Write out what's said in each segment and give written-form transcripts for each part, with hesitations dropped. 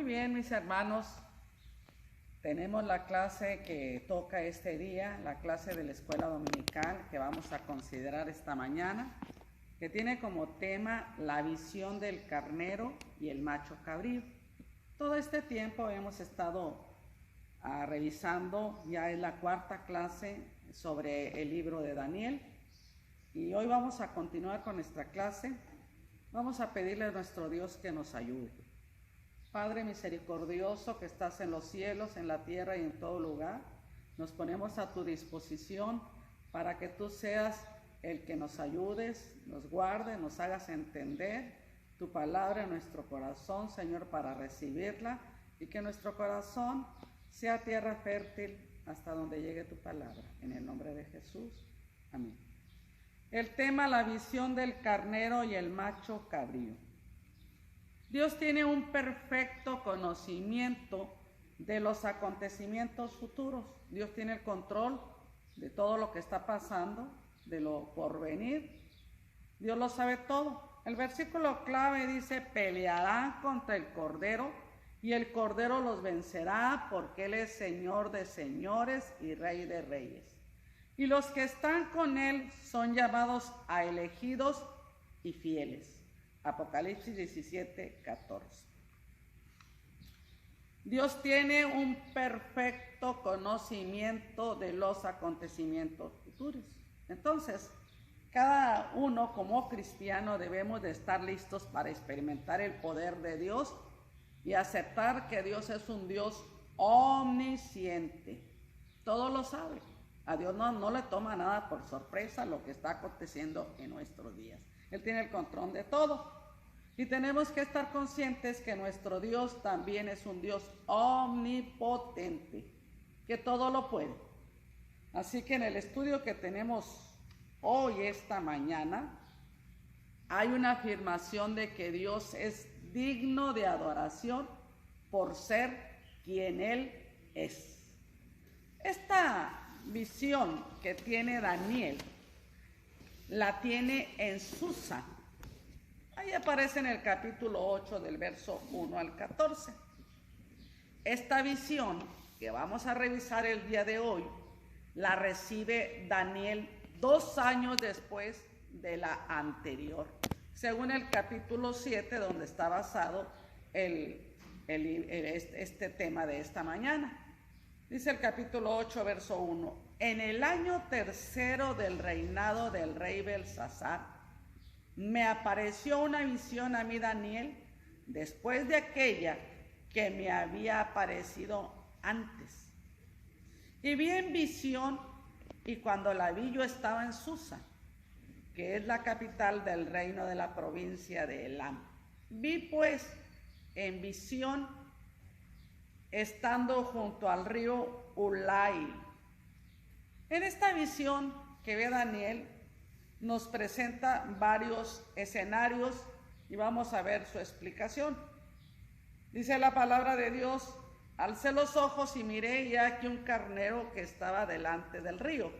bien, mis hermanos, tenemos la clase que toca este día, la clase de la escuela dominical que vamos a considerar esta mañana, que tiene como tema la visión del carnero y el macho cabrío. Todo este tiempo hemos estado revisando, ya es la cuarta clase sobre el libro de Daniel, y hoy vamos a continuar con nuestra clase. Vamos a pedirle a nuestro Dios que nos ayude. Padre misericordioso que estás en los cielos, en la tierra y en todo lugar, nos ponemos a tu disposición para que tú seas el que nos ayudes, nos guarde, nos hagas entender tu palabra en nuestro corazón, Señor, para recibirla, y que nuestro corazón sea tierra fértil hasta donde llegue tu palabra. En el nombre de Jesús. Amén. El tema, la visión del carnero y el macho cabrío. Dios tiene un perfecto conocimiento de los acontecimientos futuros. Dios tiene el control de todo lo que está pasando, de lo por venir. Dios lo sabe todo. El versículo clave dice: pelearán contra el Cordero y el Cordero los vencerá, porque Él es Señor de señores y Rey de reyes. Y los que están con Él son llamados a elegidos y fieles. Apocalipsis 17, 14. Dios tiene un perfecto conocimiento de los acontecimientos futuros. Entonces, cada uno como cristiano debemos de estar listos para experimentar el poder de Dios y aceptar que Dios es un Dios omnisciente. Todo lo sabe. A Dios no le toma nada por sorpresa lo que está aconteciendo en nuestros días. Él tiene el control de todo. Y tenemos que estar conscientes que nuestro Dios también es un Dios omnipotente, que todo lo puede. Así que en el estudio que tenemos hoy, esta mañana, hay una afirmación de que Dios es digno de adoración por ser quien Él es. Esta visión que tiene Daniel la tiene en Susa. Ahí aparece en el capítulo 8 del verso 1 al 14. Esta visión que vamos a revisar el día de hoy la recibe Daniel 2 años después de la anterior, según el capítulo 7, donde está basado este tema de esta mañana. Dice el capítulo 8, verso 1: en el año tercero del reinado del rey Belsasar, me apareció una visión a mí, Daniel, después de aquella que me había aparecido antes. Y vi en visión, y cuando la vi yo estaba en Susa, que es la capital del reino de la provincia de Elam. Vi pues en visión, estando junto al río Ulai. En esta visión que ve Daniel, nos presenta varios escenarios y vamos a ver su explicación. Dice la palabra de Dios: alcé los ojos y miré, y aquí un carnero que estaba delante del río,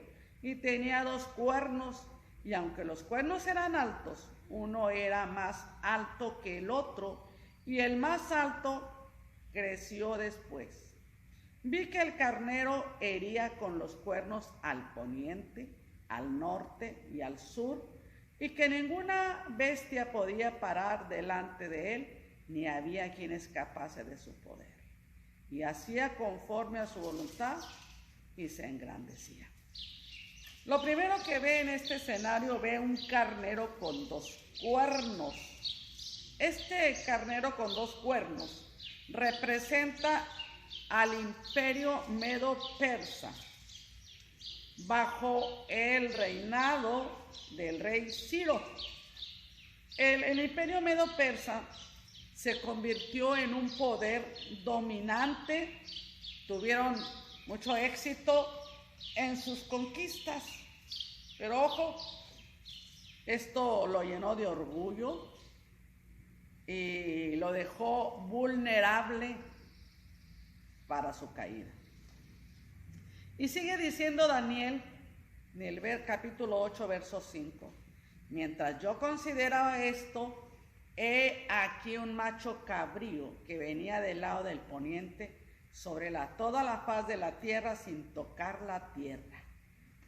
y tenía 2 cuernos, y aunque los cuernos eran altos, uno era más alto que el otro, y el más alto creció después. Vi que el carnero hería con los cuernos al poniente, al norte y al sur, y que ninguna bestia podía parar delante de él, ni había quien escapase de su poder. Y hacía conforme a su voluntad y se engrandecía. Lo primero que ve en este escenario, ve un carnero con 2 cuernos. Este carnero con 2 cuernos representa al imperio medo-persa, bajo el reinado del rey Ciro. El imperio medo-persa se convirtió en un poder dominante, tuvieron mucho éxito en sus conquistas, pero ojo, esto lo llenó de orgullo y lo dejó vulnerable para su caída. Y sigue diciendo Daniel en el capítulo 8, verso 5: mientras yo consideraba esto, he aquí un macho cabrío que venía del lado del poniente sobre toda la faz de la tierra sin tocar la tierra.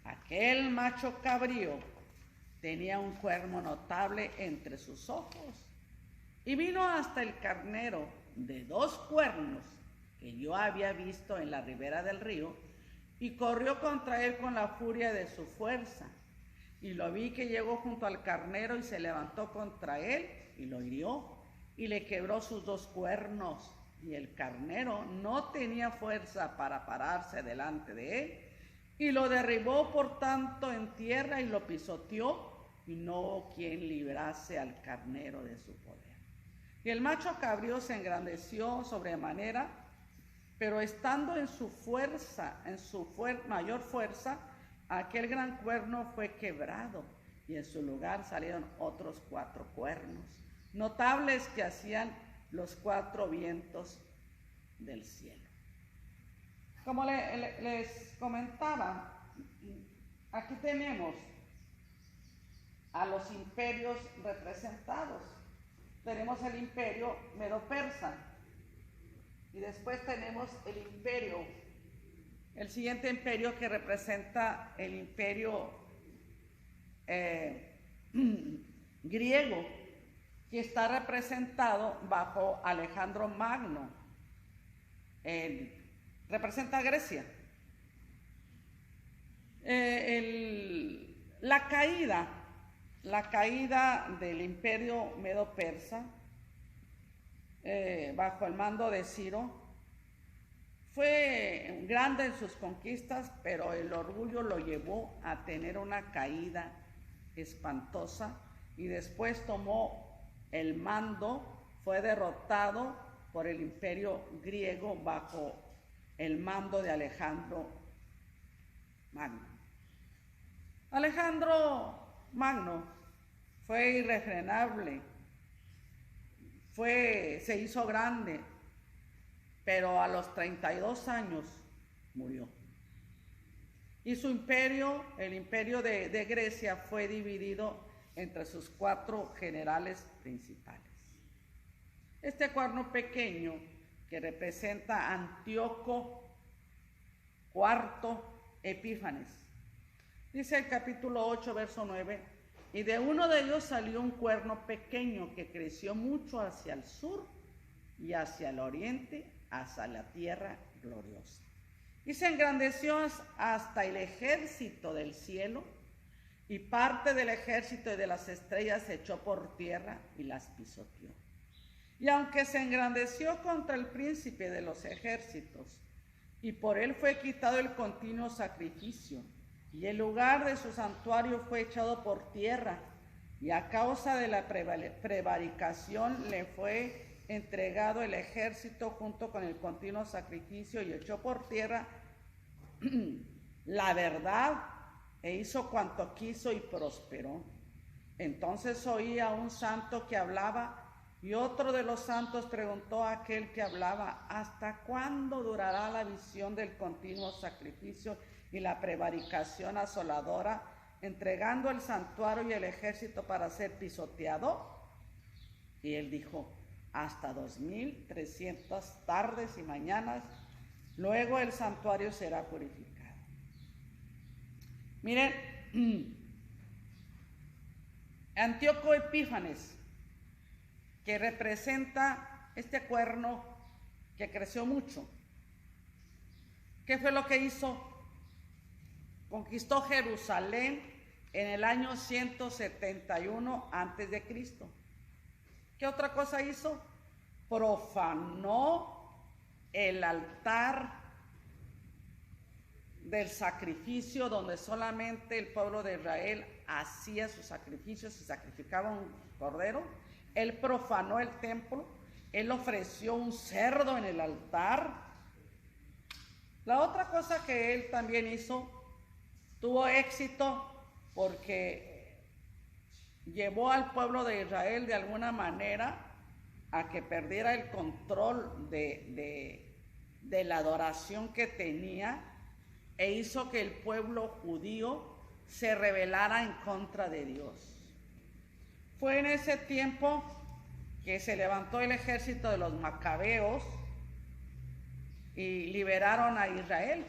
Aquel macho cabrío tenía un cuerno notable entre sus ojos y vino hasta el carnero de 2 cuernos que yo había visto en la ribera del río y corrió contra él con la furia de su fuerza. Y lo vi que llegó junto al carnero y se levantó contra él y lo hirió y le quebró sus 2 cuernos. Y el carnero no tenía fuerza para pararse delante de él y lo derribó por tanto en tierra y lo pisoteó y no hubo quien librase al carnero de su poder. Y el macho cabrío se engrandeció sobremanera, pero estando en su fuerza, mayor fuerza, aquel gran cuerno fue quebrado y en su lugar salieron otros 4 cuernos, notables que hacían los 4 vientos del cielo. Como les comentaba, aquí tenemos a los imperios representados. Tenemos el imperio medo-persa y después tenemos el siguiente imperio que representa el imperio griego, que está representado bajo Alejandro Magno. Representa a Grecia. La caída del imperio medo-persa bajo el mando de Ciro fue grande en sus conquistas, pero el orgullo lo llevó a tener una caída espantosa y después tomó el mando, fue derrotado por el imperio griego bajo el mando de Alejandro Magno. Alejandro Magno fue irrefrenable, se hizo grande, pero a los 32 años murió. Y su imperio, el imperio de Grecia, fue dividido entre sus 4 generales principales. Este cuerno pequeño que representa a Antíoco IV Epífanes. Dice el capítulo 8, verso 9, y de uno de ellos salió un cuerno pequeño que creció mucho hacia el sur y hacia el oriente, hasta la tierra gloriosa. Y se engrandeció hasta el ejército del cielo, y parte del ejército y de las estrellas se echó por tierra y las pisoteó. Y aunque se engrandeció contra el príncipe de los ejércitos, y por él fue quitado el continuo sacrificio, y el lugar de su santuario fue echado por tierra, y a causa de la prevaricación le fue entregado el ejército junto con el continuo sacrificio, y echó por tierra la verdad, e hizo cuanto quiso y prosperó. Entonces oí a un santo que hablaba, y otro de los santos preguntó a aquel que hablaba: ¿hasta cuándo durará la visión del continuo sacrificio y la prevaricación asoladora, entregando el santuario y el ejército para ser pisoteado? Y él dijo: hasta 2300 tardes y mañanas, luego el santuario será purificado. Miren, Antíoco Epífanes, que representa este cuerno que creció mucho. ¿Qué fue lo que hizo? Conquistó Jerusalén en el año 171 antes de Cristo. ¿Qué otra cosa hizo? Profanó el altar del sacrificio, donde solamente el pueblo de Israel hacía sus sacrificios y sacrificaba un cordero. Él profanó el templo, él ofreció un cerdo en el altar. La otra cosa que él también hizo, tuvo éxito porque llevó al pueblo de Israel de alguna manera a que perdiera el control de la adoración que tenía, e hizo que el pueblo judío se rebelara en contra de Dios. Fue en ese tiempo que se levantó el ejército de los macabeos y liberaron a Israel.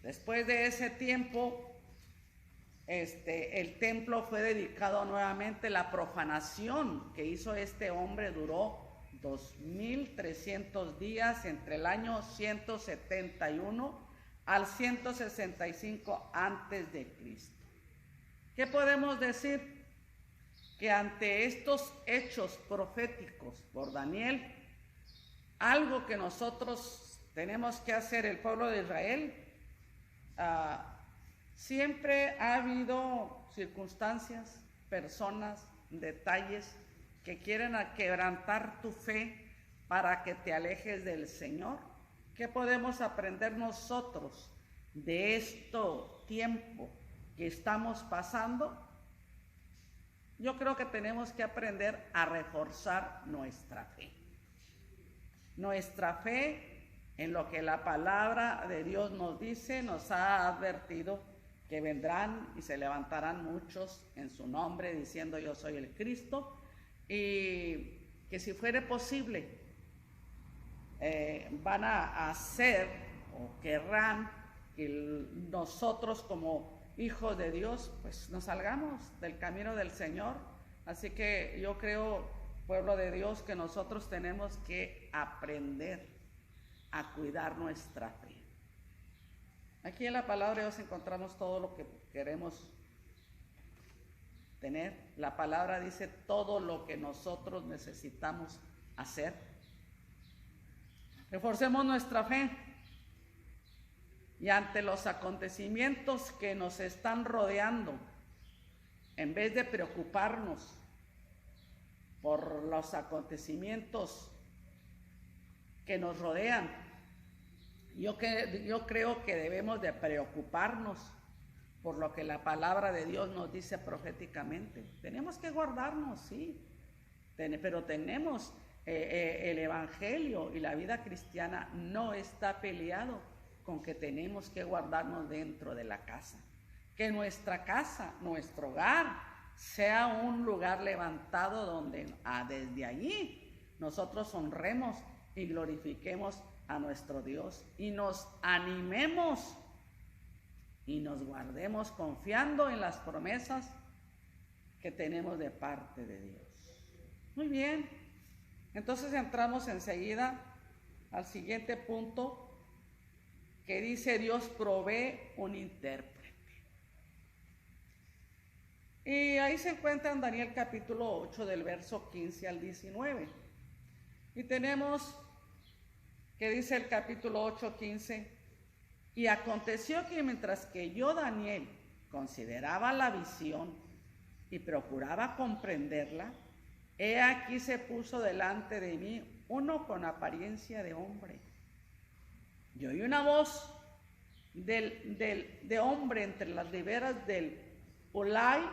Después de ese tiempo, el templo fue dedicado nuevamente. La profanación que hizo este hombre duró 2300 días entre el año 171 al 165 antes de Cristo. ¿Qué podemos decir? Que ante estos hechos proféticos por Daniel, algo que nosotros tenemos que hacer, el pueblo de Israel, siempre ha habido circunstancias, personas, detalles que quieren quebrantar tu fe para que te alejes del Señor. ¿Qué podemos aprender nosotros de este tiempo que estamos pasando? Yo creo que tenemos que aprender a reforzar nuestra fe. Nuestra fe en lo que la palabra de Dios nos dice, nos ha advertido que vendrán y se levantarán muchos en su nombre diciendo yo soy el Cristo, y que si fuere posible van a hacer o querrán que nosotros como hijos de Dios pues nos salgamos del camino del Señor. Así que yo creo, pueblo de Dios, que nosotros tenemos que aprender a cuidar nuestra fe. Aquí en la palabra de Dios encontramos todo lo que queremos tener. La palabra dice todo lo que nosotros necesitamos hacer. Reforcemos nuestra fe y ante los acontecimientos que nos están rodeando, en vez de preocuparnos por los acontecimientos que nos rodean, yo creo que debemos de preocuparnos por lo que la palabra de Dios nos dice proféticamente. Tenemos que guardarnos, sí, pero tenemos el evangelio y la vida cristiana no está peleado con que tenemos que guardarnos dentro de la casa. Que nuestra casa, nuestro hogar, sea un lugar levantado donde desde allí nosotros honremos y glorifiquemos a nuestro Dios y nos animemos y nos guardemos confiando en las promesas que tenemos de parte de Dios. Muy bien, entonces entramos enseguida al siguiente punto que dice Dios provee un intérprete. Y ahí se encuentra en Daniel capítulo 8 del verso 15 al 19. Y tenemos que dice el capítulo 8, 15, y aconteció que mientras que yo, Daniel, consideraba la visión y procuraba comprenderla, he aquí se puso delante de mí uno con apariencia de hombre. Y oí una voz de hombre entre las riberas del Ulai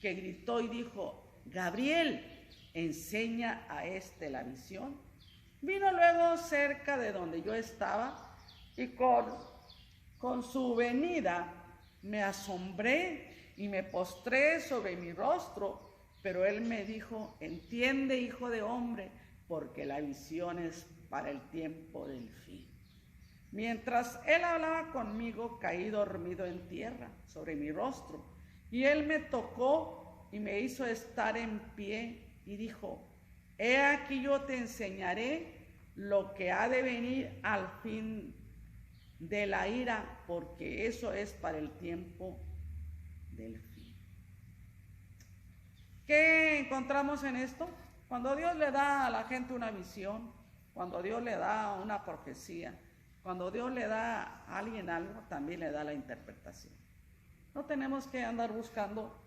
que gritó y dijo: Gabriel, enseña a la visión. Vino luego cerca de donde yo estaba y con su venida me asombré y me postré sobre mi rostro, pero él me dijo: entiende, hijo de hombre, porque la visión es para el tiempo del fin. Mientras él hablaba conmigo, caí dormido en tierra sobre mi rostro, y él me tocó y me hizo estar en pie y dijo: he aquí yo te enseñaré lo que ha de venir al fin de la ira, porque eso es para el tiempo del fin. ¿Qué encontramos en esto? Cuando Dios le da a la gente una visión, cuando Dios le da una profecía, cuando Dios le da a alguien algo, también le da la interpretación. No tenemos que andar buscando,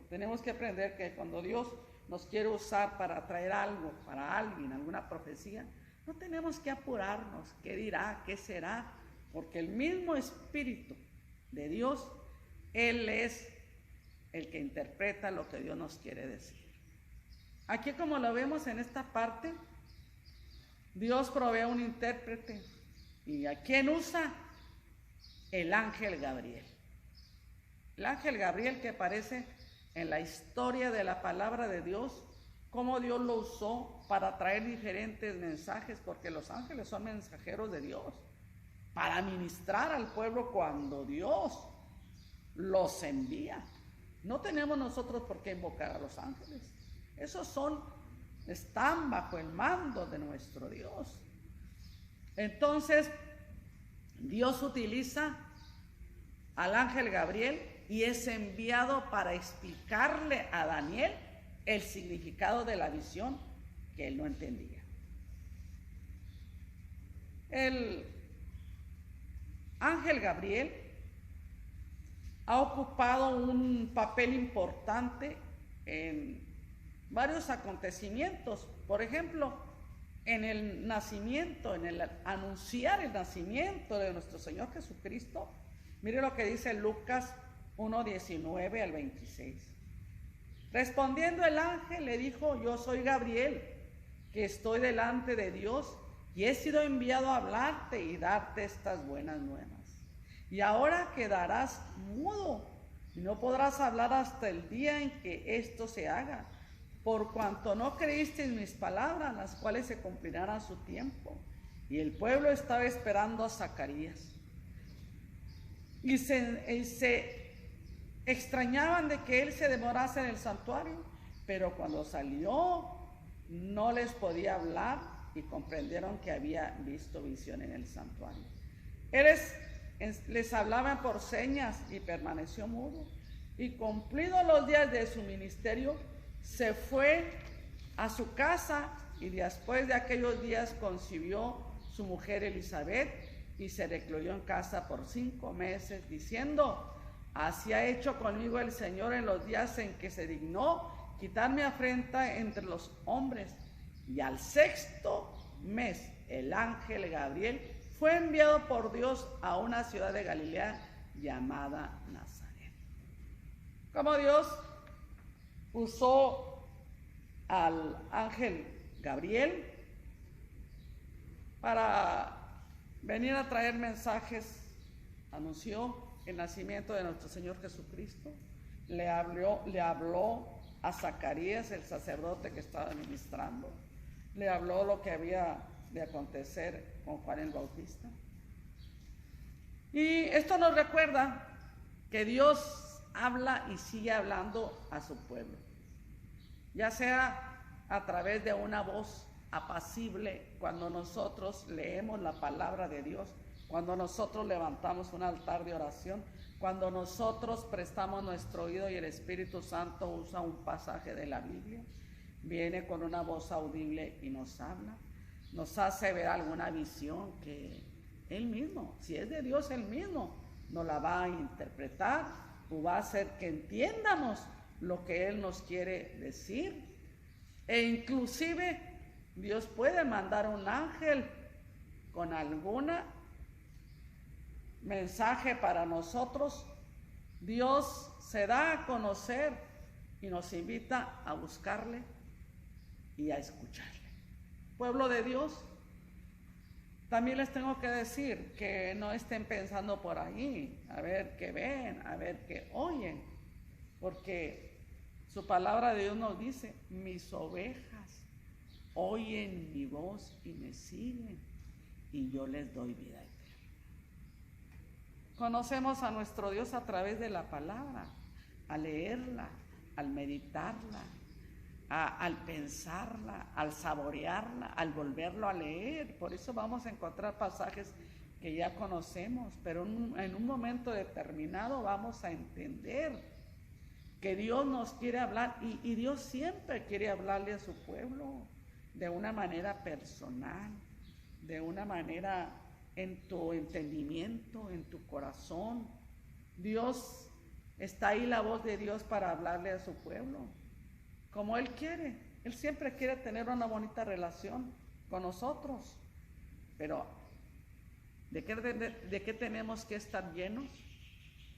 tenemos que aprender que cuando Dios nos quiere usar para traer algo, para alguien, alguna profecía, no tenemos que apurarnos, qué dirá, qué será, porque el mismo Espíritu de Dios, Él es el que interpreta lo que Dios nos quiere decir. Aquí, como lo vemos en esta parte, Dios provee un intérprete. ¿Y a quién usa? El ángel Gabriel. El ángel Gabriel que aparece en la historia de la palabra de Dios cómo Dios lo usó para traer diferentes mensajes, porque los ángeles son mensajeros de Dios, para ministrar al pueblo cuando Dios los envía. No tenemos nosotros por qué invocar a los ángeles. Están bajo el mando de nuestro Dios. Entonces, Dios utiliza al ángel Gabriel y es enviado para explicarle a Daniel el significado de la visión que él no entendía. El ángel Gabriel ha ocupado un papel importante en varios acontecimientos. Por ejemplo, en el nacimiento, en el anunciar el nacimiento de nuestro Señor Jesucristo. Mire lo que dice Lucas 1:19 al 26. Respondiendo el ángel le dijo: yo soy Gabriel, que estoy delante de Dios y he sido enviado a hablarte y darte estas buenas nuevas. Y ahora quedarás mudo y no podrás hablar hasta el día en que esto se haga, por cuanto no creíste en mis palabras, las cuales se cumplirán a su tiempo. Y el pueblo estaba esperando a Zacarías. Y se extrañaban de que él se demorase en el santuario, pero cuando salió no les podía hablar y comprendieron que había visto visión en el santuario. Les hablaba por señas y permaneció mudo. Y cumplidos los días de su ministerio, se fue a su casa y después de aquellos días concibió su mujer Elizabeth y se recluyó en casa por 5 meses, diciendo: así ha hecho conmigo el Señor en los días en que se dignó quitar mi afrenta entre los hombres. Y al 6º mes el ángel Gabriel fue enviado por Dios a una ciudad de Galilea llamada Nazaret. Como Dios usó al ángel Gabriel para venir a traer mensajes, anunció el nacimiento de nuestro Señor Jesucristo, le habló a Zacarías, el sacerdote que estaba ministrando, le habló lo que había de acontecer con Juan el Bautista. Y esto nos recuerda que Dios habla y sigue hablando a su pueblo, ya sea a través de una voz apacible cuando nosotros leemos la palabra de Dios, cuando nosotros levantamos un altar de oración, cuando nosotros prestamos nuestro oído y el Espíritu Santo usa un pasaje de la Biblia, viene con una voz audible y nos habla, nos hace ver alguna visión que Él mismo, si es de Dios, Él mismo nos la va a interpretar o va a hacer que entiendamos lo que Él nos quiere decir. E inclusive Dios puede mandar un ángel con alguna mensaje para nosotros. Dios se da a conocer y nos invita a buscarle y a escucharle. Pueblo de Dios, también les tengo que decir que no estén pensando por ahí, a ver qué ven, a ver qué oyen, porque su palabra de Dios nos dice: mis ovejas oyen mi voz y me siguen, y yo les doy vida eterna. Conocemos a nuestro Dios a través de la palabra, al leerla, al meditarla, al pensarla, al saborearla, al volverlo a leer. Por eso vamos a encontrar pasajes que ya conocemos, pero en un momento determinado vamos a entender que Dios nos quiere hablar y Dios siempre quiere hablarle a su pueblo de una manera personal, de una manera en tu entendimiento, en tu corazón. Dios, está ahí la voz de Dios para hablarle a su pueblo, como Él quiere. Él siempre quiere tener una bonita relación con nosotros, pero ¿de qué tenemos que estar llenos?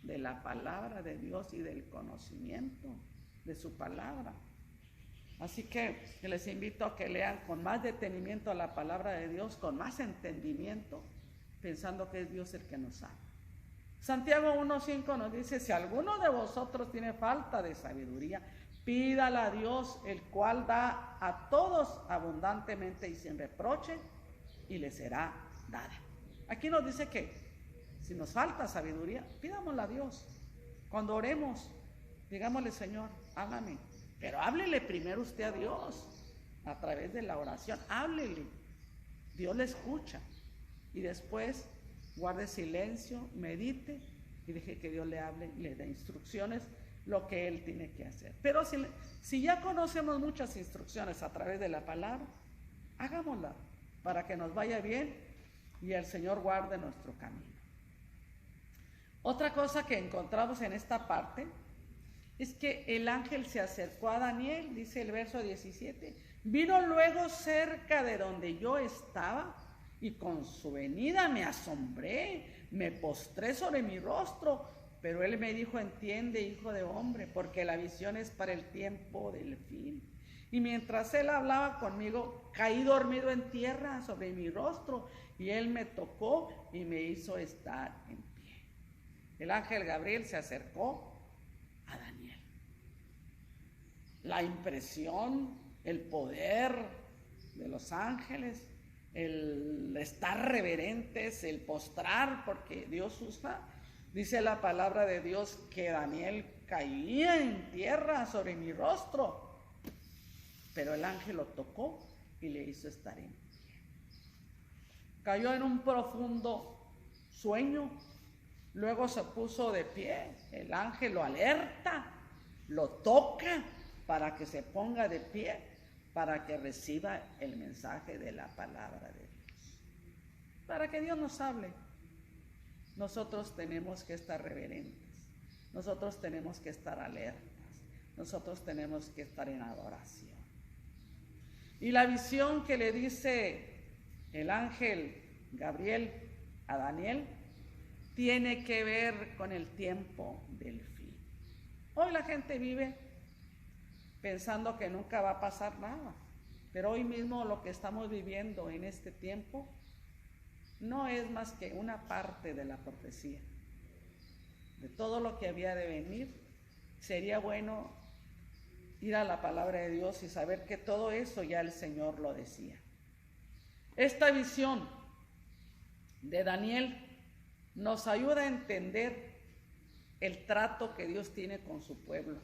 De la palabra de Dios y del conocimiento de su palabra. Así que les invito a que lean con más detenimiento la palabra de Dios, con más entendimiento, pensando que es Dios el que nos ama. Santiago 1:5 nos dice: si alguno de vosotros tiene falta de sabiduría, Pídala a Dios, el cual da a todos abundantemente y sin reproche, y le será dada. Aquí nos dice que si nos falta sabiduría, pidámosla a Dios. Cuando oremos, digámosle: Señor, háblame. Pero háblele primero usted a Dios, a través de la oración. Háblele. Dios le escucha. Y después guarde silencio, medite y deje que Dios le hable y le dé instrucciones, lo que Él tiene que hacer. Pero si ya conocemos muchas instrucciones a través de la palabra, hagámosla para que nos vaya bien y el Señor guarde nuestro camino. Otra cosa que encontramos en esta parte es que el ángel se acercó a Daniel, dice el verso 17, vino luego cerca de donde yo estaba y con su venida me asombré, me postré sobre mi rostro, pero él me dijo: entiende, hijo de hombre, porque la visión es para el tiempo del fin. Y mientras él hablaba conmigo, caí dormido en tierra sobre mi rostro, y él me tocó y me hizo estar en pie. El ángel Gabriel se acercó a Daniel. La impresión, el poder de los ángeles, el estar reverentes, el postrar, porque Dios usa, dice la palabra de Dios, que Daniel caía en tierra sobre mi rostro, pero el ángel lo tocó y le hizo estar en pie. Cayó en un profundo sueño, luego se puso de pie, el ángel lo alerta, lo toca para que se ponga de pie, para que reciba el mensaje de la palabra de Dios. Para que Dios nos hable, nosotros tenemos que estar reverentes, nosotros tenemos que estar alertas, nosotros tenemos que estar en adoración. Y la visión que le dice el ángel Gabriel a Daniel tiene que ver con el tiempo del fin. Hoy la gente vive pensando que nunca va a pasar nada, pero hoy mismo lo que estamos viviendo en este tiempo no es más que una parte de la profecía, de todo lo que había de venir. Sería bueno ir a la palabra de Dios y saber que todo eso ya el Señor lo decía. Esta visión de Daniel nos ayuda a entender el trato que Dios tiene con su pueblo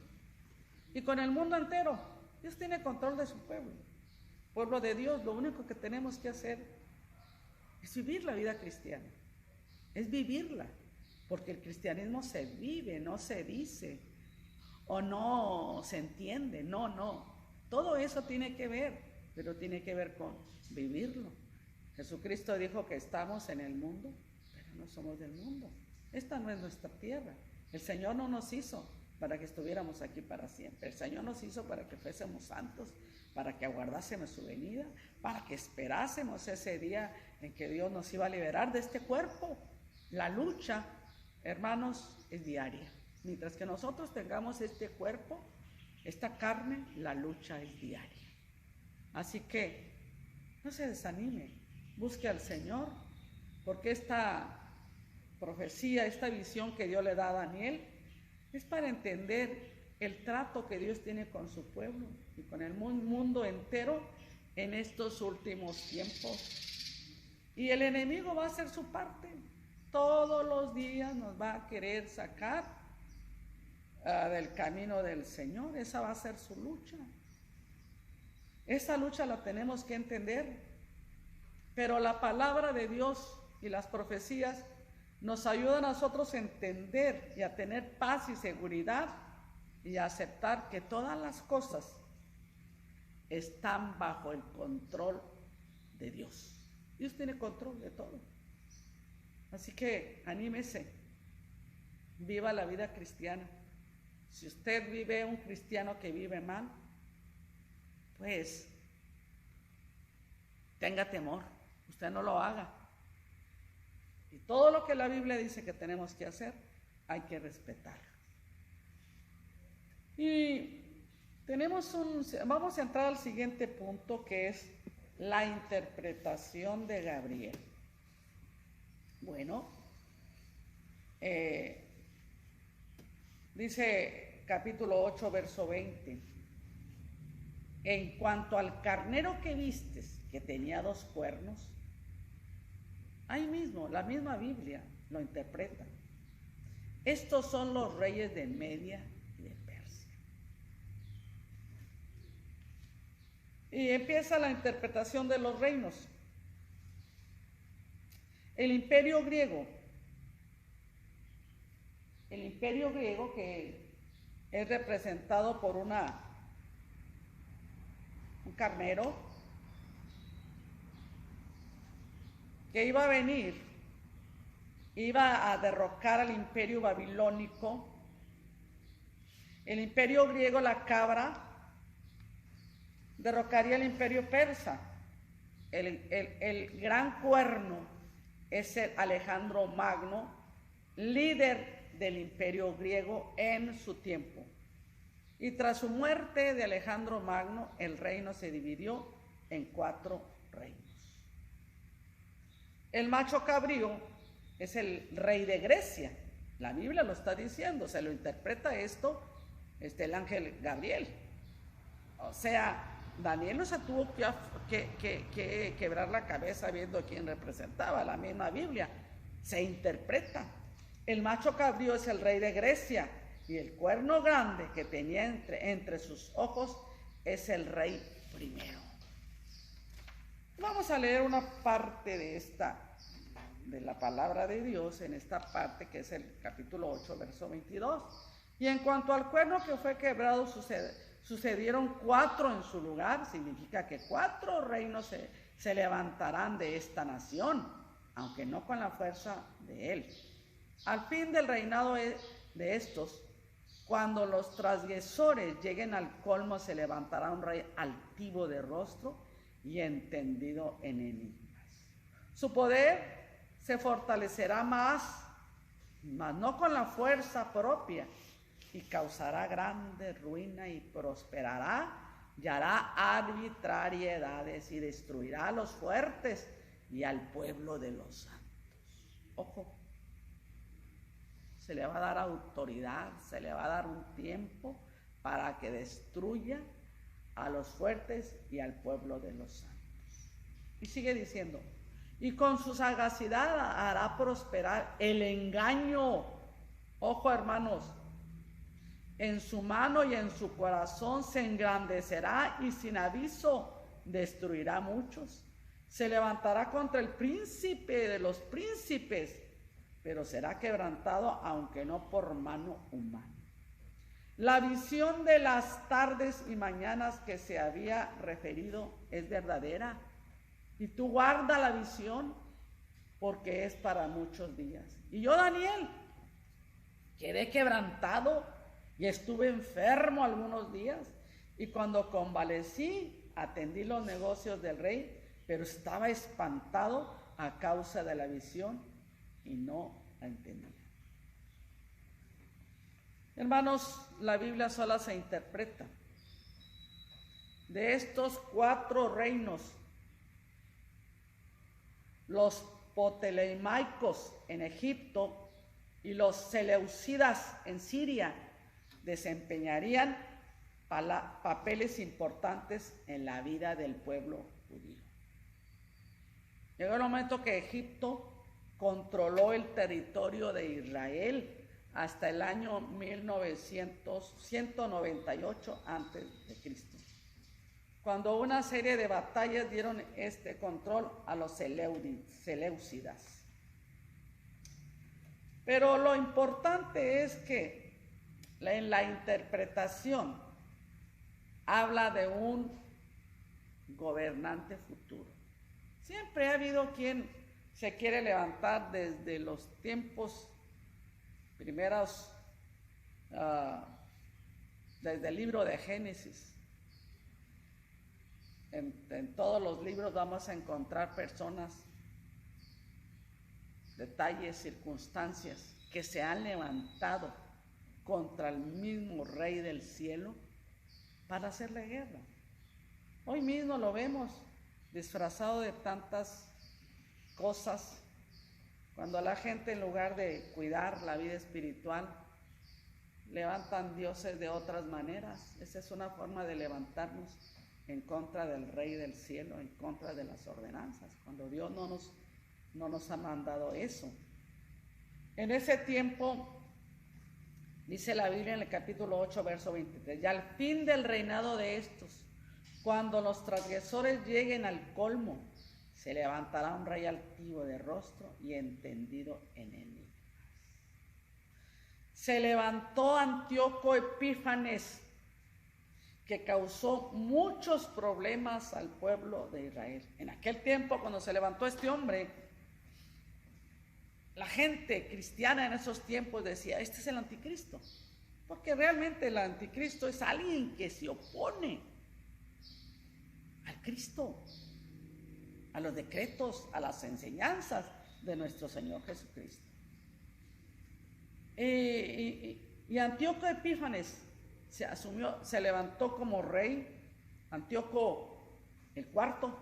y con el mundo entero. Dios tiene control de su pueblo. Pueblo de Dios, lo único que tenemos que hacer es vivir la vida cristiana, es vivirla, porque el cristianismo se vive, no se dice o no se entiende, no. Todo eso tiene que ver, pero tiene que ver con vivirlo. Jesucristo dijo que estamos en el mundo, pero no somos del mundo. Esta no es nuestra tierra. El Señor no nos hizo para que estuviéramos aquí para siempre. El Señor nos hizo para que fuésemos santos, para que aguardásemos su venida, para que esperásemos ese día en que Dios nos iba a liberar de este cuerpo. La lucha, hermanos, es diaria. Mientras que nosotros tengamos este cuerpo, esta carne, la lucha es diaria. Así que no se desanime, busque al Señor, porque esta profecía, esta visión que Dios le da a Daniel, es para entender el trato que Dios tiene con su pueblo y con el mundo entero en estos últimos tiempos. Y el enemigo va a hacer su parte. Todos los días nos va a querer sacar del camino del Señor. Esa va a ser su lucha. Esa lucha la tenemos que entender. Pero la palabra de Dios y las profecías nos ayudan a nosotros a entender y a tener paz y seguridad y a aceptar que todas las cosas están bajo el control de Dios. Dios tiene control de todo. Así que anímese, viva la vida cristiana. Si usted vive un cristiano que vive mal, pues tenga temor, usted no lo haga. Y todo lo que la Biblia dice que tenemos que hacer, hay que respetarlo. Y vamos a entrar al siguiente punto, que es la interpretación de Gabriel. Bueno, dice capítulo 8, verso 20. en cuanto al carnero que vistes, que tenía 2 cuernos, ahí mismo, la misma Biblia lo interpreta. Estos son los reyes de Media y de Persia. Y empieza la interpretación de los reinos. El imperio griego que es representado por un carnero que iba a venir, iba a derrocar al imperio babilónico. El imperio griego, la cabra, derrocaría el imperio persa. El gran cuerno es el Alejandro Magno, líder del imperio griego en su tiempo. Y tras su muerte de Alejandro Magno, el reino se dividió en 4 reinos. El macho cabrío es el rey de Grecia. La Biblia lo está diciendo, se lo interpreta esto el ángel Gabriel. O sea, Daniel no se tuvo que quebrar la cabeza viendo quién representaba, la misma Biblia se interpreta. El macho cabrío es el rey de Grecia y el cuerno grande que tenía entre sus ojos es el rey primero. Vamos a leer una parte de la palabra de Dios en esta parte que es el capítulo 8, verso 22. Y en cuanto al cuerno que fue quebrado, sucedieron 4 en su lugar. Significa que 4 reinos se levantarán de esta nación, aunque no con la fuerza de él. Al fin del reinado de estos, cuando los transgresores lleguen al colmo, se levantará un rey altivo de rostro y entendido en enigmas. Su poder se fortalecerá más, mas no con la fuerza propia, y causará grande ruina y prosperará, y hará arbitrariedades y destruirá a los fuertes y al pueblo de los santos. Ojo, se le va a dar autoridad, se le va a dar un tiempo para que destruya a los fuertes y al pueblo de los santos. Y sigue diciendo, y con su sagacidad hará prosperar el engaño. Ojo, hermanos, en su mano y en su corazón se engrandecerá y sin aviso destruirá a muchos. Se levantará contra el príncipe de los príncipes, pero será quebrantado, aunque no por mano humana. La visión de las tardes y mañanas que se había referido es verdadera. Y tú guarda la visión, porque es para muchos días. Y yo, Daniel, quedé quebrantado y estuve enfermo algunos días. Y cuando convalecí, atendí los negocios del rey, pero estaba espantado a causa de la visión y no la entendía. Hermanos, la Biblia sola se interpreta. De estos 4 reinos, los ptolemaicos en Egipto y los seleucidas en Siria desempeñarían papeles importantes en la vida del pueblo judío. Llegó el momento que Egipto controló el territorio de Israel hasta el año 198 a.C., cuando una serie de batallas dieron este control a los seleucidas. Pero lo importante es que en la interpretación habla de un gobernante futuro. Siempre ha habido quien se quiere levantar desde los tiempos primeros, desde el libro de Génesis. En todos los libros vamos a encontrar personas, detalles, circunstancias que se han levantado contra el mismo Rey del cielo para hacerle guerra. Hoy mismo lo vemos disfrazado de tantas cosas, cuando la gente, en lugar de cuidar la vida espiritual, levantan dioses de otras maneras. Esa es una forma de levantarnos en contra del Rey del cielo, en contra de las ordenanzas, cuando Dios no nos ha mandado eso. En ese tiempo, dice la Biblia en el capítulo 8, verso 23, y al fin del reinado de estos, cuando los transgresores lleguen al colmo, se levantará un rey altivo de rostro y entendido en enigmas. Se levantó Antíoco Epífanes, que causó muchos problemas al pueblo de Israel. En aquel tiempo, cuando se levantó este hombre, la gente cristiana en esos tiempos decía, este es el anticristo, porque realmente el anticristo es alguien que se opone al Cristo, a los decretos, a las enseñanzas de nuestro Señor Jesucristo. Y Antíoco Epífanes se levantó como rey, Antíoco el cuarto.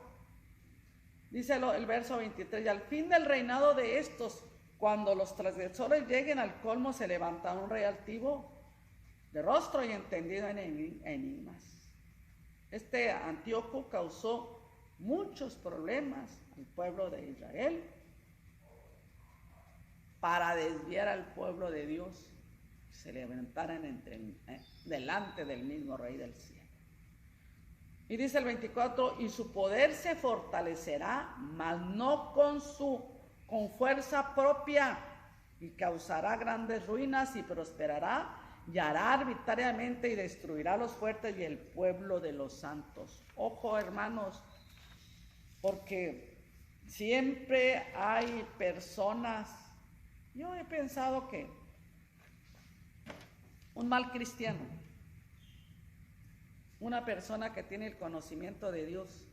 Dice el verso 23, y al fin del reinado de estos, cuando los transgresores lleguen al colmo, se levantará un rey altivo de rostro y entendido en enigmas. Este Antíoco causó muchos problemas al pueblo de Israel para desviar al pueblo de Dios, se levantaran delante del mismo Rey del cielo. Y dice el 24, y su poder se fortalecerá, mas no con fuerza propia, y causará grandes ruinas y prosperará, y hará arbitrariamente y destruirá a los fuertes y el pueblo de los santos. Ojo, hermanos, porque siempre hay personas, yo he pensado que un mal cristiano, una persona que tiene el conocimiento de Dios,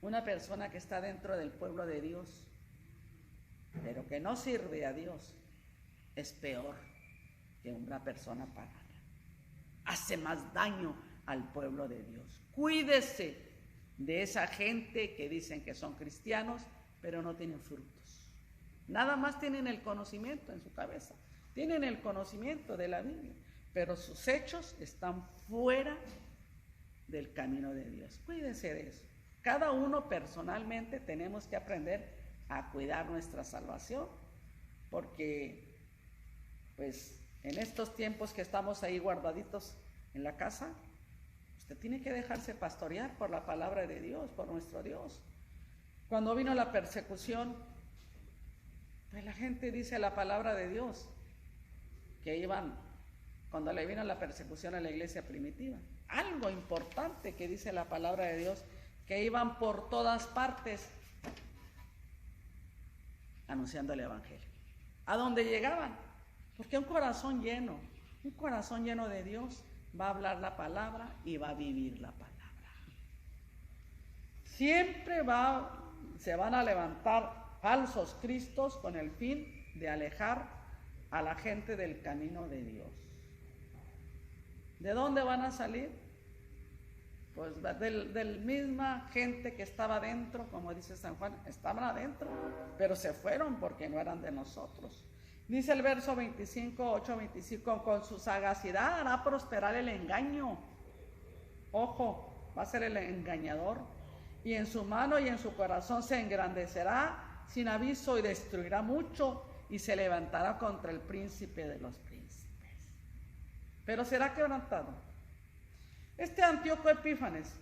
una persona que está dentro del pueblo de Dios, pero que no sirve a Dios, es peor que una persona pagana. Hace más daño al pueblo de Dios. Cuídese de esa gente que dicen que son cristianos, pero no tienen frutos. Nada más tienen el conocimiento en su cabeza, tienen el conocimiento de la Biblia, pero sus hechos están fuera del camino de Dios. Cuídese de eso. Cada uno personalmente tenemos que aprender a cuidar nuestra salvación, porque pues en estos tiempos que estamos ahí guardaditos en la casa, usted tiene que dejarse pastorear por la palabra de Dios, por nuestro Dios. Cuando vino la persecución, pues la gente dice la palabra de Dios, que iban, cuando le vino la persecución a la iglesia primitiva, algo importante que dice la palabra de Dios, que iban por todas partes anunciando el evangelio. ¿A dónde llegaban? Porque un corazón lleno de Dios va a hablar la palabra y va a vivir la palabra. Siempre se van a levantar falsos cristos con el fin de alejar a la gente del camino de Dios. ¿De dónde van a salir? Pues del misma gente que estaba adentro, como dice San Juan, estaban adentro, pero se fueron porque no eran de nosotros. Dice el verso 25, 8:25, con su sagacidad hará prosperar el engaño. Ojo, va a ser el engañador. Y en su mano y en su corazón se engrandecerá sin aviso y destruirá mucho y se levantará contra el príncipe de los príncipes. Pero será quebrantado. Este Antíoco Epífanes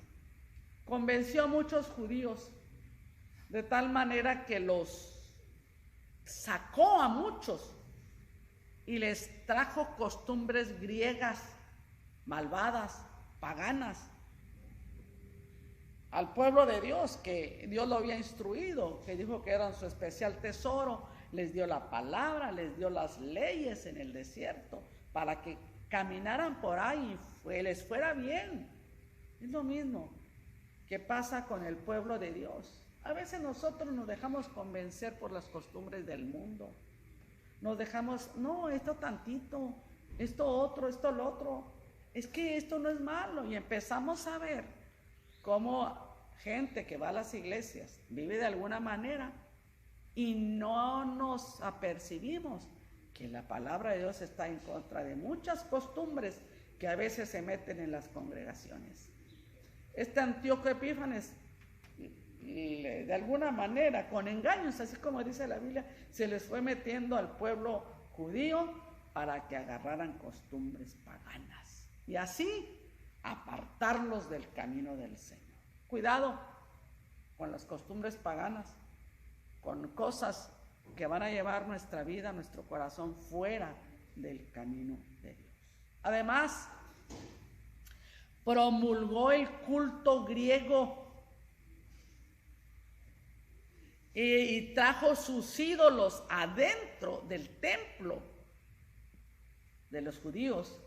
convenció a muchos judíos de tal manera que los sacó a muchos y les trajo costumbres griegas, malvadas, paganas, al pueblo de Dios, que Dios lo había instruido, que dijo que eran su especial tesoro, les dio la palabra, les dio las leyes en el desierto, para que caminaran por ahí y les fuera bien. Es lo mismo que pasa con el pueblo de Dios. A veces nosotros nos dejamos convencer por las costumbres del mundo. Nos dejamos, no, esto tantito, esto otro, esto lo otro. Es que esto no es malo. Y empezamos a ver cómo gente que va a las iglesias vive de alguna manera y no nos apercibimos que la palabra de Dios está en contra de muchas costumbres que a veces se meten en las congregaciones. este Antíoco Epífanes, de alguna manera, con engaños, así como dice la Biblia, se les fue metiendo al pueblo judío para que agarraran costumbres paganas y así apartarlos del camino del Señor. Cuidado con las costumbres paganas, con cosas que van a llevar nuestra vida, nuestro corazón fuera del camino de Dios. Además, promulgó el culto griego y trajo sus ídolos adentro del templo de los judíos.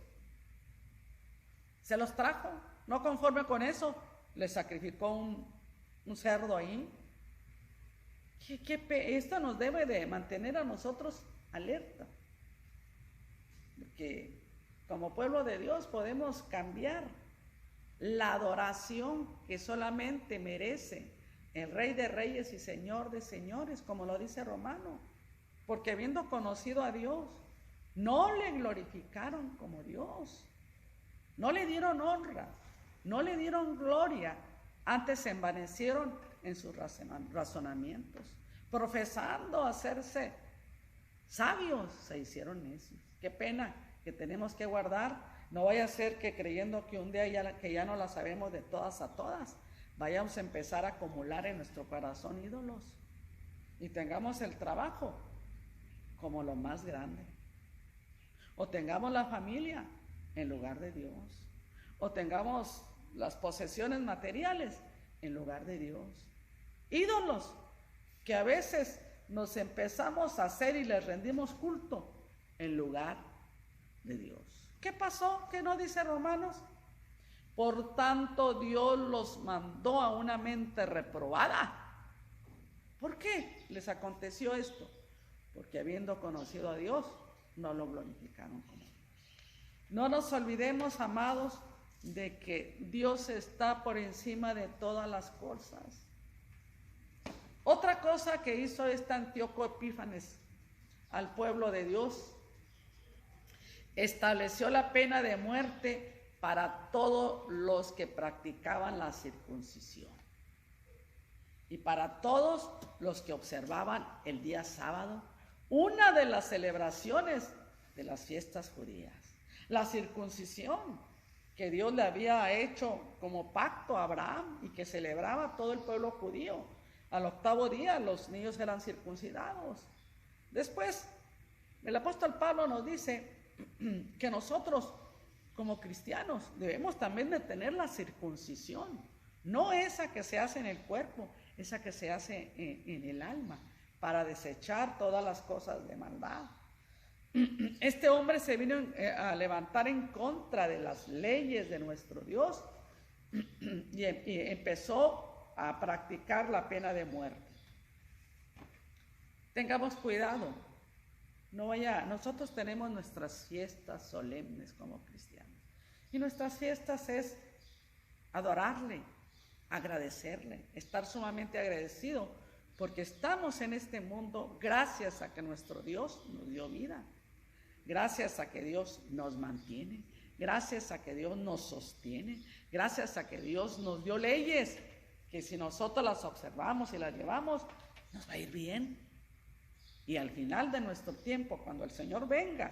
Se los trajo, no conforme con eso, le sacrificó un cerdo ahí. Esto nos debe de mantener a nosotros alerta, porque como pueblo de Dios podemos cambiar la adoración que solamente merece el Rey de Reyes y Señor de Señores, como lo dice Romano, porque habiendo conocido a Dios, no le glorificaron como Dios, no le dieron honra, no le dieron gloria, antes se envanecieron en sus razonamientos, profesando hacerse sabios, se hicieron necios. Qué pena que tenemos que guardar, no vaya a ser que creyendo que un día que ya no la sabemos de todas a todas, vayamos a empezar a acumular en nuestro corazón ídolos y tengamos el trabajo como lo más grande, o tengamos la familia en lugar de Dios, o tengamos las posesiones materiales en lugar de Dios. Ídolos que a veces nos empezamos a hacer y les rendimos culto en lugar de Dios. ¿Qué pasó? ¿Qué no dice Romanos? Por tanto, Dios los mandó a una mente reprobada. ¿Por qué les aconteció esto? Porque habiendo conocido a Dios, no lo glorificaron como Dios. No nos olvidemos, amados, de que Dios está por encima de todas las cosas. Otra cosa que hizo este Antíoco Epífanes al pueblo de Dios, estableció la pena de muerte para todos los que practicaban la circuncisión y para todos los que observaban el día sábado, una de las celebraciones de las fiestas judías. La circuncisión que Dios le había hecho como pacto a Abraham y que celebraba todo el pueblo judío. Al octavo día los niños eran circuncidados. Después, el apóstol Pablo nos dice que nosotros como cristianos debemos también de tener la circuncisión, no esa que se hace en el cuerpo, esa que se hace en el alma, para desechar todas las cosas de maldad. Este hombre se vino a levantar en contra de las leyes de nuestro Dios y empezó a practicar la pena de muerte. Tengamos cuidado. Nosotros tenemos nuestras fiestas solemnes como cristianos. Y nuestras fiestas es adorarle, agradecerle, estar sumamente agradecido, porque estamos en este mundo gracias a que nuestro Dios nos dio vida, gracias a que Dios nos mantiene, gracias a que Dios nos sostiene, gracias a que Dios nos dio leyes, que si nosotros las observamos y las llevamos, nos va a ir bien. Y al final de nuestro tiempo, cuando el Señor venga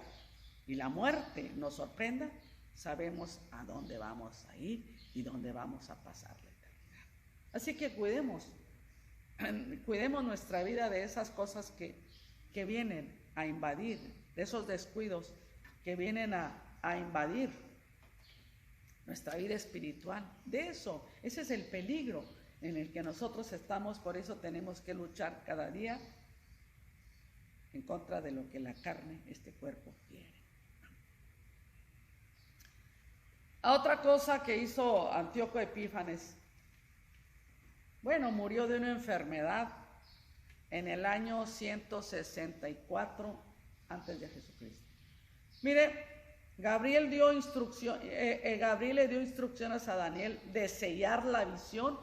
y la muerte nos sorprenda, sabemos a dónde vamos a ir y dónde vamos a pasar la eternidad. Así que cuidemos nuestra vida de esas cosas que vienen a invadir, de esos descuidos que vienen a invadir nuestra vida espiritual. De eso, ese es el peligro en el que nosotros estamos, por eso tenemos que luchar cada día en contra de lo que la carne, este cuerpo, quiere. Otra cosa que hizo Antíoco Epífanes, murió de una enfermedad en el año 164 antes de Jesucristo. Mire, Gabriel le dio instrucciones a Daniel de sellar la visión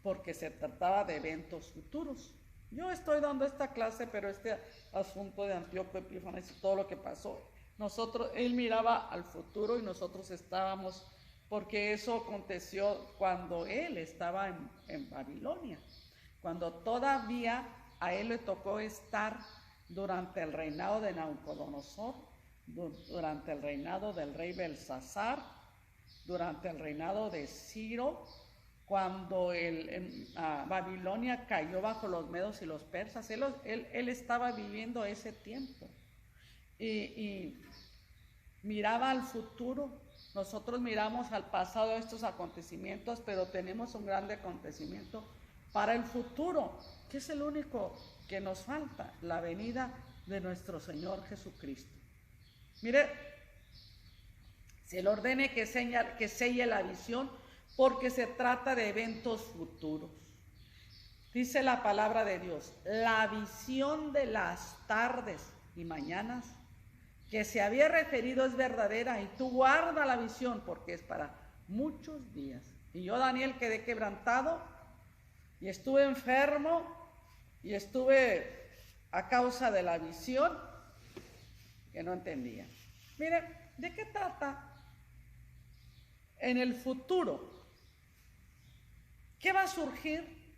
porque se trataba de eventos futuros. Yo estoy dando esta clase, pero este asunto de Antíoco Epífanes y todo lo que pasó, él miraba al futuro y nosotros estábamos porque eso aconteció cuando él estaba en Babilonia, cuando todavía a él le tocó estar durante el reinado de Nabucodonosor, durante el reinado del rey Belsasar, durante el reinado de Ciro, cuando Babilonia cayó bajo los medos y los persas. Él estaba viviendo ese tiempo y miraba al futuro. Nosotros miramos al pasado estos acontecimientos, pero tenemos un gran acontecimiento para el futuro, que es el único que nos falta, la venida de nuestro Señor Jesucristo. Mire, se le ordene que selle la visión, porque se trata de eventos futuros. Dice la palabra de Dios: la visión de las tardes y mañanas que se había referido es verdadera, y tú guarda la visión, porque es para muchos días. Y yo, Daniel, quedé quebrantado y estuve enfermo y estuve a causa de la visión que no entendía. Mire, ¿de qué trata en el futuro? ¿Qué va a surgir?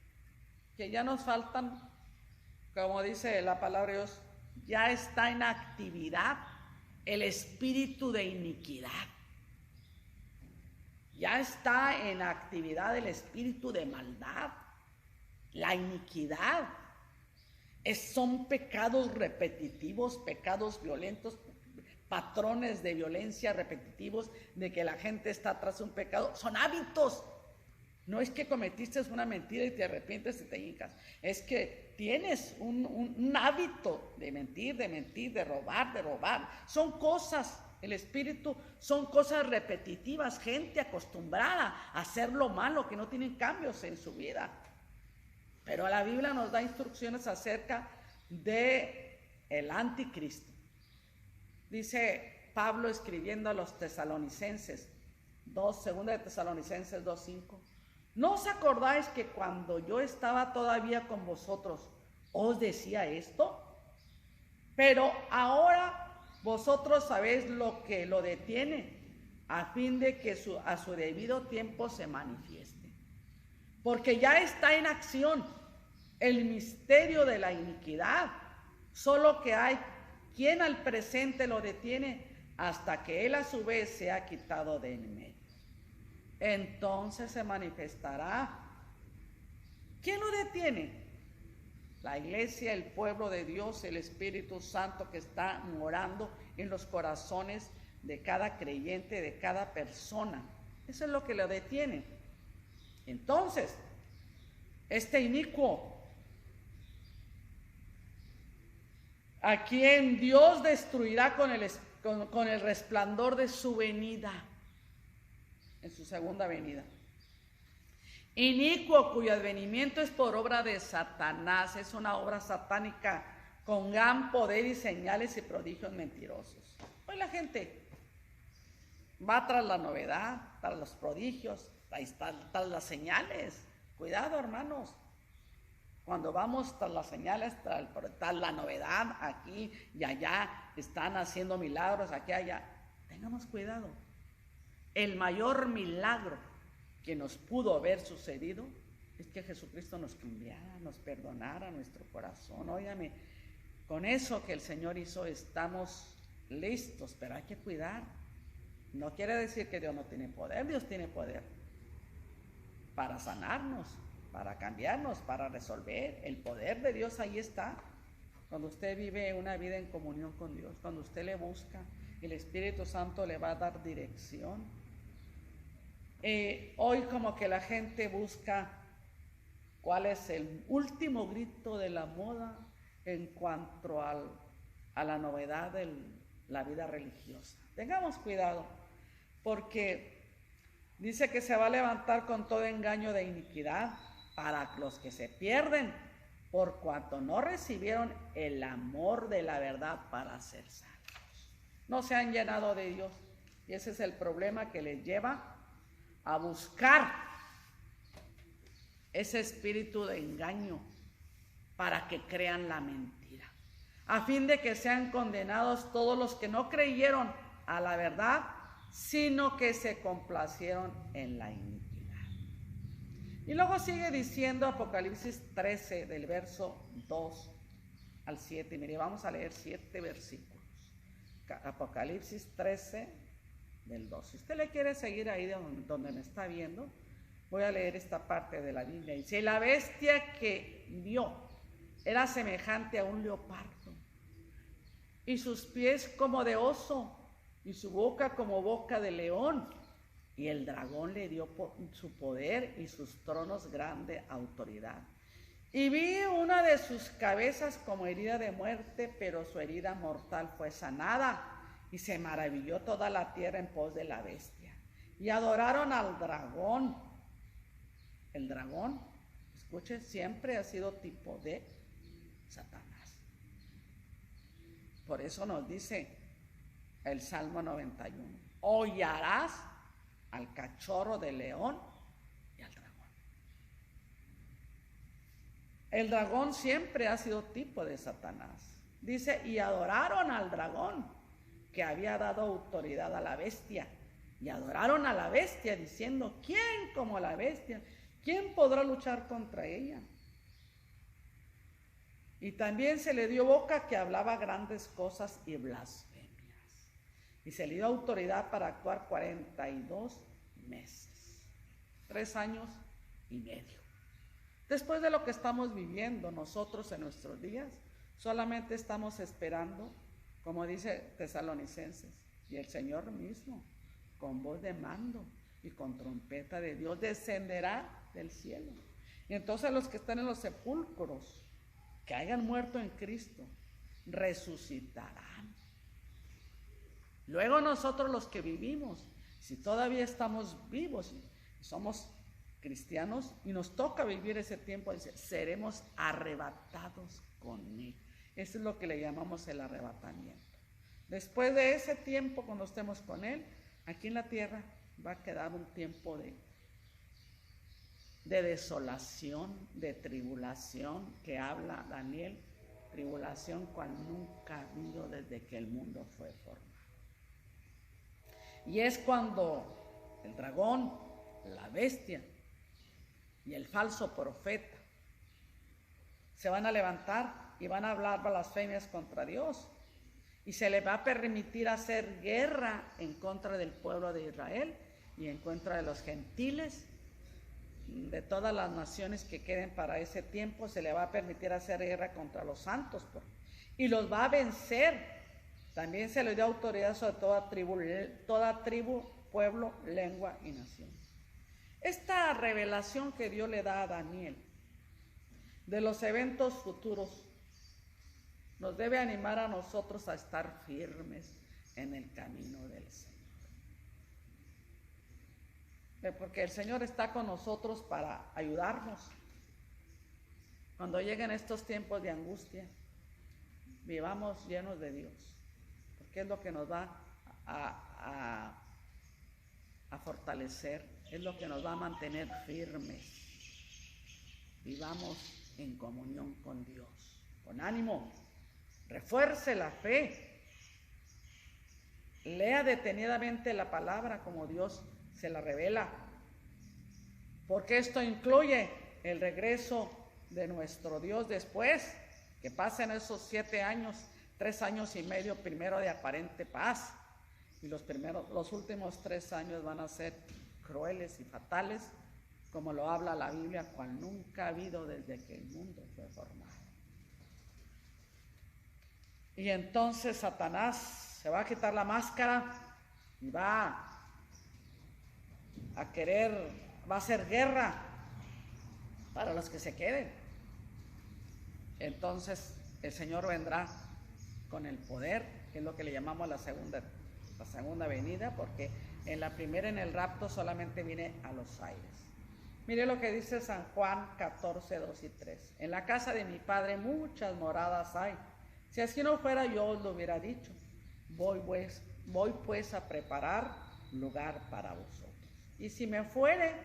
Que ya nos faltan, como dice la palabra de Dios, ya está en actividad el espíritu de iniquidad. Ya está en actividad el espíritu de maldad, la iniquidad. Son pecados repetitivos, pecados violentos, patrones de violencia repetitivos, de que la gente está tras un pecado. Son hábitos. No es que cometiste una mentira y te arrepientes y te hincas. Es que tienes un hábito de mentir, de robar. Son cosas, el espíritu, son cosas repetitivas, gente acostumbrada a hacer lo malo, que no tienen cambios en su vida. Pero la Biblia nos da instrucciones acerca de el anticristo. Dice Pablo escribiendo a los tesalonicenses, 2 de Tesalonicenses 2:5. ¿No os acordáis que cuando yo estaba todavía con vosotros os decía esto? Pero ahora vosotros sabéis lo que lo detiene, a fin de que a su debido tiempo se manifieste. Porque ya está en acción el misterio de la iniquidad, solo que hay quien al presente lo detiene hasta que él a su vez se ha quitado de en medio. Entonces se manifestará. ¿Quién lo detiene? La iglesia, el pueblo de Dios, el Espíritu Santo que está morando en los corazones de cada creyente, de cada persona. Eso es lo que lo detiene. Entonces, este inicuo, a quien Dios destruirá con el resplandor de su venida, en su segunda venida. Inicuo, cuyo advenimiento es por obra de Satanás, es una obra satánica con gran poder y señales y prodigios mentirosos. Hoy la gente va tras la novedad, tras los prodigios, tras las señales. Cuidado, hermanos. Cuando vamos tras las señales, tras la novedad, aquí y allá, están haciendo milagros, aquí y allá. Tengamos cuidado. El mayor milagro que nos pudo haber sucedido es que Jesucristo nos cambiara, nos perdonara nuestro corazón. Óigame, con eso que el Señor hizo estamos listos, pero hay que cuidar. No quiere decir que Dios no tiene poder. Dios tiene poder para sanarnos, para cambiarnos, para resolver. El poder de Dios ahí está. Cuando usted vive una vida en comunión con Dios, cuando usted le busca, el Espíritu Santo le va a dar dirección. Hoy como que la gente busca cuál es el último grito de la moda en cuanto a la novedad de la vida religiosa. Tengamos cuidado, porque dice que se va a levantar con todo engaño de iniquidad para los que se pierden, por cuanto no recibieron el amor de la verdad para ser salvos. No se han llenado de Dios, y ese es el problema que les lleva a buscar ese espíritu de engaño para que crean la mentira, a fin de que sean condenados todos los que no creyeron a la verdad, sino que se complacieron en la iniquidad. Y luego sigue diciendo Apocalipsis 13, del verso 2 al 7. Mire, vamos a leer 7 versículos. Apocalipsis 13, del 2. Si usted le quiere seguir ahí donde me está viendo, voy a leer esta parte de la Biblia. Dice: la bestia que vio era semejante a un leopardo, y sus pies como de oso, y su boca como boca de león. Y el dragón le dio su poder y sus tronos grande autoridad. Y vi una de sus cabezas como herida de muerte, pero su herida mortal fue sanada. Y se maravilló toda la tierra en pos de la bestia. Y adoraron al dragón. El dragón, escuche, siempre ha sido tipo de Satanás. Por eso nos dice el Salmo 91: hollarás al cachorro de león y al dragón. El dragón siempre ha sido tipo de Satanás. Dice: y adoraron al dragón, que había dado autoridad a la bestia. Y adoraron a la bestia, diciendo: ¿quién como la bestia? ¿Quién podrá luchar contra ella? Y también se le dio boca, que hablaba grandes cosas y blasfemias. Y se le dio autoridad para actuar 42 meses, 3 años y medio. Después de lo que estamos viviendo nosotros en nuestros días, solamente estamos esperando, como dice Tesalonicenses, y el Señor mismo, con voz de mando y con trompeta de Dios, descenderá del cielo. Y entonces los que están en los sepulcros, que hayan muerto en Cristo, resucitarán. Luego nosotros los que vivimos, si todavía estamos vivos y somos cristianos y nos toca vivir ese tiempo, seremos arrebatados con Él. Eso es lo que le llamamos el arrebatamiento. Después de ese tiempo, cuando estemos con Él, aquí en la tierra va a quedar un tiempo de desolación, de tribulación, que habla Daniel, tribulación cual nunca ha habido desde que el mundo fue formado. Y es cuando el dragón, la bestia y el falso profeta se van a levantar y van a hablar blasfemias contra Dios, y se les va a permitir hacer guerra en contra del pueblo de Israel y en contra de los gentiles, de todas las naciones que queden para ese tiempo. Se le va a permitir hacer guerra contra los santos y los va a vencer. También se le dio autoridad sobre toda tribu, pueblo, lengua y nación. Esta revelación que Dios le da a Daniel de los eventos futuros nos debe animar a nosotros a estar firmes en el camino del Señor. Porque el Señor está con nosotros para ayudarnos. Cuando lleguen estos tiempos de angustia, vivamos llenos de Dios, porque es lo que nos va a fortalecer, es lo que nos va a mantener firmes. Vivamos en comunión con Dios, con ánimo, refuerce la fe, lea detenidamente la palabra como Dios se la revela, porque esto incluye el regreso de nuestro Dios después que pasen esos 7 años, 3 años y medio primero de aparente paz, y los últimos 3 años van a ser crueles y fatales, como lo habla la Biblia, cual nunca ha habido desde que el mundo fue formado. Y entonces Satanás se va a quitar la máscara y va a hacer guerra para los que se queden. Entonces el Señor vendrá con el poder, que es lo que le llamamos la segunda venida, porque en la primera, en el rapto, solamente viene a los aires. Mire lo que dice San Juan 14, 2 y 3. En la casa de mi Padre muchas moradas hay. Si así no fuera, yo os lo hubiera dicho. Voy pues a preparar lugar para vosotros. Y si me fuere,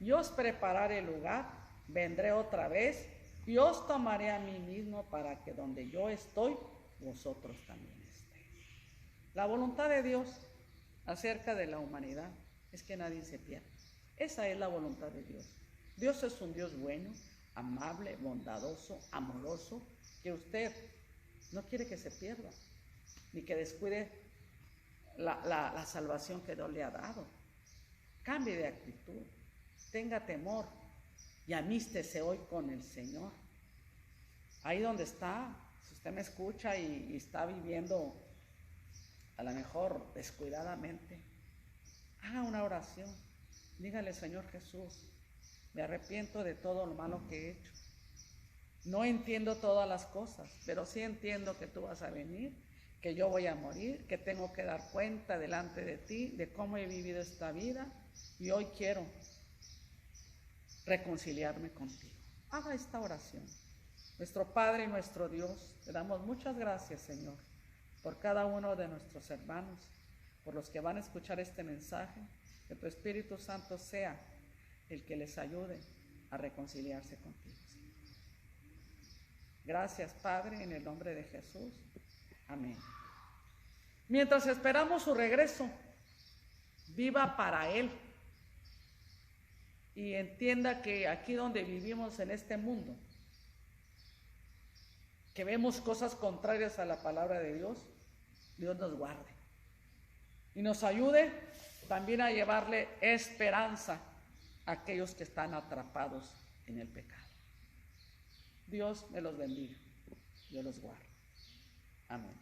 yo os prepararé lugar, vendré otra vez y os tomaré a mí mismo, para que donde yo estoy, vosotros también estéis. La voluntad de Dios acerca de la humanidad es que nadie se pierda. Esa es la voluntad de Dios. Dios es un Dios bueno, amable, bondadoso, amoroso, que usted no quiere que se pierda, ni que descuide la salvación que Dios le ha dado. Cambie de actitud, tenga temor y amístese hoy con el Señor. Ahí donde está, si usted me escucha y está viviendo a lo mejor descuidadamente, haga una oración. Dígale: Señor Jesús, me arrepiento de todo lo malo que he hecho. No entiendo todas las cosas, pero sí entiendo que tú vas a venir, que yo voy a morir, que tengo que dar cuenta delante de ti de cómo he vivido esta vida, y hoy quiero reconciliarme contigo. Haga esta oración. Nuestro Padre y nuestro Dios, te damos muchas gracias, Señor, por cada uno de nuestros hermanos, por los que van a escuchar este mensaje. Que tu Espíritu Santo sea el que les ayude a reconciliarse contigo, Señor. Gracias, Padre, en el nombre de Jesús. Amén. Mientras esperamos su regreso, viva para Él y entienda que aquí donde vivimos en este mundo, que vemos cosas contrarias a la palabra de Dios, Dios nos guarde y nos ayude también a llevarle esperanza a aquellos que están atrapados en el pecado. Dios me los bendiga, Dios los guarde. Amén.